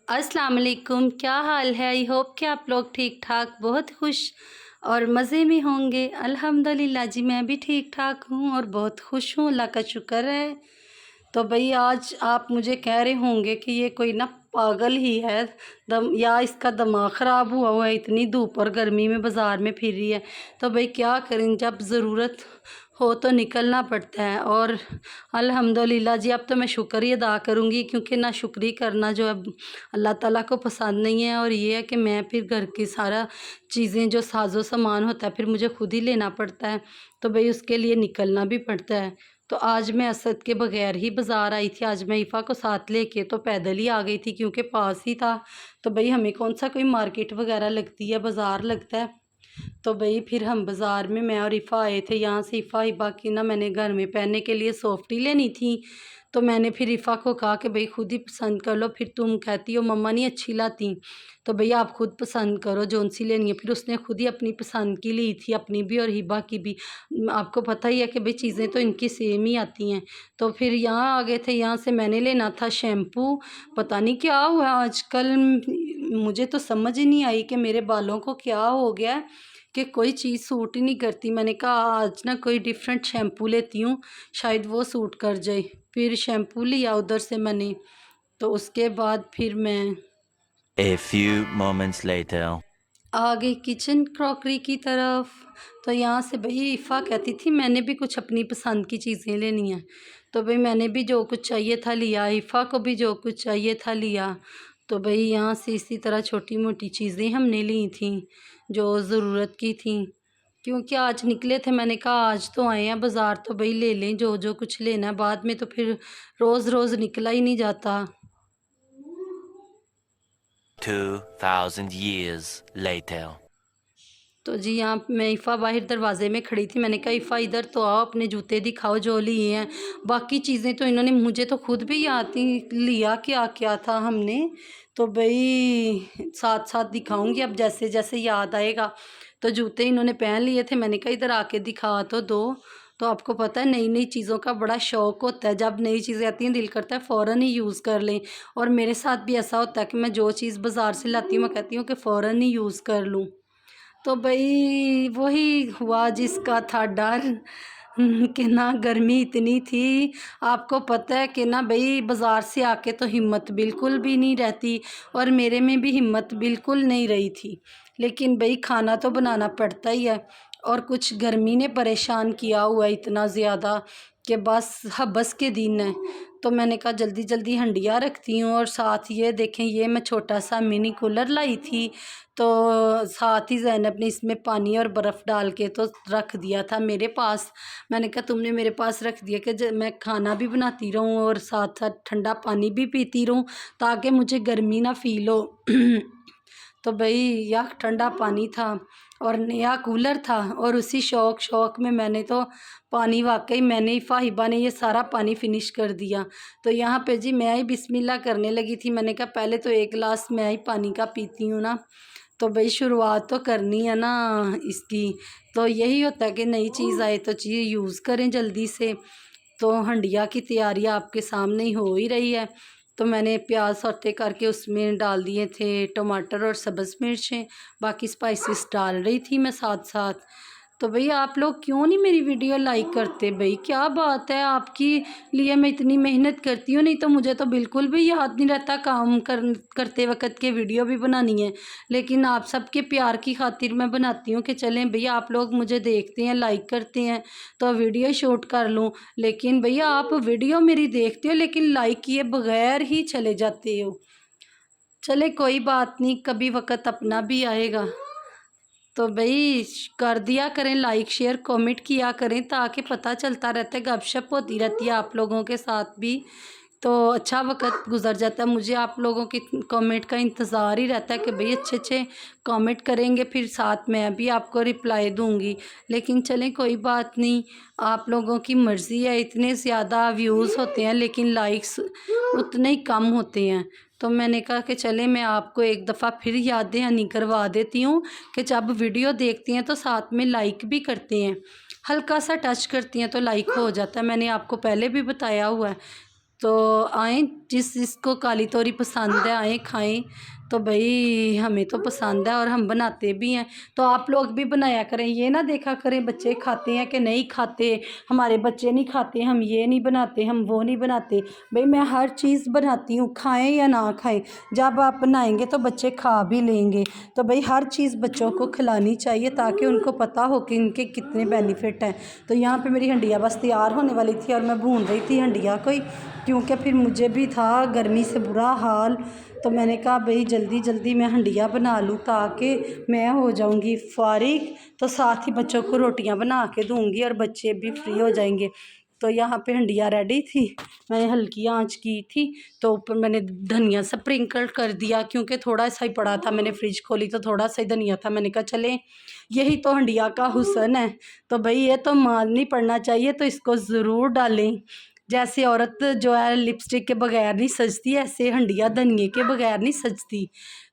अस्सलाम वालेकुम, क्या हाल है? आई होप कि आप लोग ठीक ठाक बहुत खुश और मज़े में होंगे। अल्हम्दुलिल्लाह जी, मैं भी ठीक ठाक हूँ और बहुत खुश हूँ, अल्लाह का शुक्र है। तो भाई आज आप मुझे कह रहे होंगे कि ये कोई ना पागल ही है, दम या इसका दिमाग ख़राब हुआ है, इतनी धूप और गर्मी में बाज़ार में फिर रही है। तो भाई क्या करें, जब ज़रूरत हो तो निकलना पड़ता है। और अल्हम्दुलिल्लाह जी, अब तो मैं शुक्र ही अदा करूँगी, क्योंकि ना शुक्री करना जो है अल्लाह ताला को पसंद नहीं है। और ये है कि मैं फिर घर की सारा चीज़ें जो साजो सामान होता है फिर मुझे खुद ही लेना पड़ता है, तो भाई उसके लिए निकलना भी पड़ता है। तो आज मैं असद के बगैर ही बाज़ार आई थी। आज मैं ईफ़ा को साथ लेके तो पैदल ही आ गई थी, क्योंकि पास ही था। तो भाई हमें कौन सा कोई मार्केट वगैरह लगती है, बाज़ार लगता है। तो भाई फिर हम बाज़ार में मैं और ईफ़ा आए थे। यहाँ से ईफ़ा हिबा की ना मैंने घर में पहनने के लिए सॉफ्टी लेनी थी। तो मैंने फिर ईफ़ा को कहा कि भाई खुद ही पसंद कर लो, फिर तुम कहती हो मम्मा नहीं अच्छी लाती। तो भैया आप खुद पसंद करो जौन सी लेनी है। फिर उसने खुद ही अपनी पसंद की ली थी, अपनी भी और हिबा की भी। आपको पता ही है कि भाई चीज़ें तो इनकी सेम ही आती हैं। तो फिर यहाँ आ गए थे। यहाँ से मैंने लेना था शैम्पू। पता नहीं क्या हुआ आजकल, मुझे तो समझ ही नहीं आई कि मेरे बालों को क्या हो गया है कि कोई चीज़ सूट ही नहीं करती। मैंने कहा आज ना कोई डिफरेंट शैम्पू लेती हूँ, शायद वो सूट कर जाए। फिर शैम्पू लिया उधर से मैंने। तो उसके बाद फिर मैं A few moments later. आ गई किचन क्रॉकरी की तरफ। तो यहाँ से भाई ईफ़ा कहती थी मैंने भी कुछ अपनी पसंद की चीज़ें लेनी हैं। तो भाई मैंने भी जो कुछ चाहिए था लिया, ईफ़ा को भी जो कुछ चाहिए था लिया। तो भाई यहाँ से इसी तरह छोटी मोटी चीज़ें हमने ली थी जो ज़रूरत की थी, क्योंकि आज निकले थे। मैंने कहा आज तो आए हैं बाज़ार, तो भाई ले लें जो जो कुछ लेना है, बाद में तो फिर रोज़ रोज़ निकला ही नहीं जाता। 2000 years later. तो जी यहाँ मैं ईफ़ा बाहर दरवाज़े में खड़ी थी। मैंने कहा ईफ़ा इधर तो आओ, अपने जूते दिखाओ जो लिए हैं। बाकी चीज़ें तो इन्होंने, मुझे तो खुद भी याद नहीं लिया क्या क्या था हमने। तो भाई साथ साथ दिखाऊंगी अब जैसे जैसे याद आएगा। तो जूते इन्होंने पहन लिए थे। मैंने कहा इधर आके दिखा तो दो। तो आपको पता है नई नई चीज़ों का बड़ा शौक़ होता है। जब नई चीज़ें आती हैं दिल करता है फ़ौरन ही यूज़ कर लें। और मेरे साथ भी ऐसा होता है कि मैं जो चीज़ बाज़ार से लाती हूँ मैं कहती हूँ कि फ़ौरन ही यूज़ कर लूँ। तो भई वही हुआ जिसका था डर कि ना गर्मी इतनी थी। आपको पता है कि ना भई बाज़ार से आके तो हिम्मत बिल्कुल भी नहीं रहती, और मेरे में भी हिम्मत बिल्कुल नहीं रही थी। लेकिन भई खाना तो बनाना पड़ता ही है। और कुछ गर्मी ने परेशान किया हुआ है इतना ज़्यादा कि बस हबस के दिन हैं। तो मैंने कहा जल्दी जल्दी हंडिया रखती हूँ। और साथ ये देखें, ये मैं छोटा सा मिनी कूलर लाई थी। तो साथ ही ज़ैनब ने इसमें पानी और बर्फ़ डाल के तो रख दिया था मेरे पास। मैंने कहा तुमने मेरे पास रख दिया कि मैं खाना भी बनाती रहूँ और साथ साथ ठंडा पानी भी पीती रहूँ, ताकि मुझे गर्मी ना फ़ील हो। तो भाई यह ठंडा पानी था और नया कूलर था, और उसी शौक़ में मैंने तो पानी, वाकई मैंने ही फ़ाहिबा ने ये सारा पानी फ़िनिश कर दिया। तो यहाँ पे जी मैं ही बिस्मिल्लाह करने लगी थी। मैंने कहा पहले तो एक गिलास मैं ही पानी का पीती हूँ ना, तो भाई शुरुआत तो करनी है ना इसकी। तो यही होता है कि नई चीज़ आए तो चीज़ यूज़ करें जल्दी से। तो हंडिया की तैयारी आपके सामने ही हो ही रही है। तो मैंने प्याज सौते करके उसमें डाल दिए थे टमाटर और सब्ज़ मिर्चें, बाकी स्पाइसेस डाल रही थी मैं साथ साथ। तो भई आप लोग क्यों नहीं मेरी वीडियो लाइक करते भई? क्या बात है, आपकी लिए मैं इतनी मेहनत करती हूँ, नहीं तो मुझे तो बिल्कुल भी याद नहीं रहता काम करते वक़्त के वीडियो भी बनानी है। लेकिन आप सबके प्यार की खातिर मैं बनाती हूँ कि चलें भैया आप लोग मुझे देखते हैं, लाइक करते हैं, तो वीडियो शूट कर लूँ। लेकिन भैया आप वीडियो मेरी देखते हो लेकिन लाइक किए बगैर ही चले जाते हो। चले कोई बात नहीं, कभी वक़्त अपना भी आएगा। तो भई कर दिया करें लाइक, शेयर, कमेंट किया करें, ताकि पता चलता रहता है, गपशप होती रहती है आप लोगों के साथ भी। तो अच्छा वक़्त गुज़र जाता है। मुझे आप लोगों की कमेंट का इंतज़ार ही रहता है कि भई अच्छे-अच्छे कमेंट करेंगे, फिर साथ मैं भी आपको रिप्लाई दूँगी। लेकिन चलें कोई बात नहीं, आप लोगों की मर्ज़ी है। इतने ज़्यादा व्यूज़ होते हैं लेकिन लाइक्स उतने ही कम होते हैं। तो मैंने कहा कि चलें मैं आपको एक दफ़ा फिर याद दहानी करवा देती हूँ कि जब वीडियो देखती हैं तो साथ में लाइक भी करते हैं। हल्का सा टच करती हैं तो लाइक हो जाता है, मैंने आपको पहले भी बताया हुआ है। तो आएँ, जिसको काली तोरी पसंद है आएँ खाएँ। तो भाई हमें तो पसंद है और हम बनाते भी हैं, तो आप लोग भी बनाया करें। ये ना देखा करें बच्चे खाते हैं कि नहीं खाते, हमारे बच्चे नहीं खाते, हम ये नहीं बनाते, हम वो नहीं बनाते। भाई मैं हर चीज़ बनाती हूँ, खाएं या ना खाएं, जब आप बनाएंगे तो बच्चे खा भी लेंगे। तो भाई हर चीज़ बच्चों को खिलानी चाहिए ताकि उनको पता हो कि इनके कितने बेनिफिट हैं। तो यहाँ पे मेरी हंडिया बस तैयार होने वाली थी और मैं भून रही थी हंडिया को ही, क्योंकि फिर मुझे भी था गर्मी से बुरा हाल। तो मैंने कहा भाई जल्दी जल्दी मैं हंडिया बना लूँ ताकि मैं हो जाऊँगी फारिग, तो साथ ही बच्चों को रोटियां बना के दूँगी और बच्चे भी फ्री हो जाएंगे। तो यहाँ पे हंडिया रेडी थी, मैंने हल्की आंच की थी, तो ऊपर मैंने धनिया स्प्रिंकल कर दिया क्योंकि थोड़ा सा ही पड़ा था। मैंने फ्रिज खोली तो थोड़ा सा ही धनिया था, मैंने कहा चले यही तो हंडिया का हुस्न है। तो भाई ये तो मान नहीं पड़ना चाहिए, तो इसको ज़रूर डालें। जैसे औरत जो है लिपस्टिक के बगैर नहीं सजती, ऐसे हंडिया धनिए के बगैर नहीं सजती।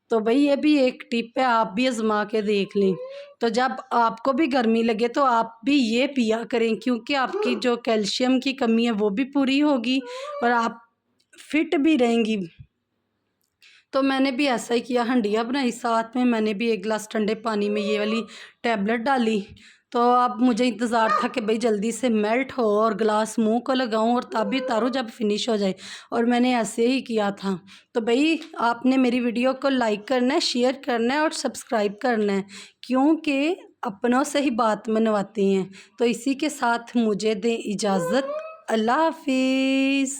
तो भाई ये भी एक टिप है, आप भी आजमा के देख लें। तो जब आपको भी गर्मी लगे तो आप भी ये पिया करें, क्योंकि आपकी जो कैल्शियम की कमी है वो भी पूरी होगी और आप फिट भी रहेंगी। तो मैंने भी ऐसा ही किया, हंडिया बनाई, साथ में मैंने भी एक गिलास ठंडे पानी में ये वाली टैबलेट डाली। तो अब मुझे इंतज़ार था कि भाई जल्दी से मेल्ट हो और गिलास मुंह को लगाऊं और तभी उतारूं जब फिनिश हो जाए, और मैंने ऐसे ही किया था। तो भाई आपने मेरी वीडियो को लाइक करना है, शेयर करना है और सब्सक्राइब करना है, क्योंकि अपनों से ही बात मनवाते हैं। तो इसी के साथ मुझे दें इजाज़त। अल्लाह हाफिज़।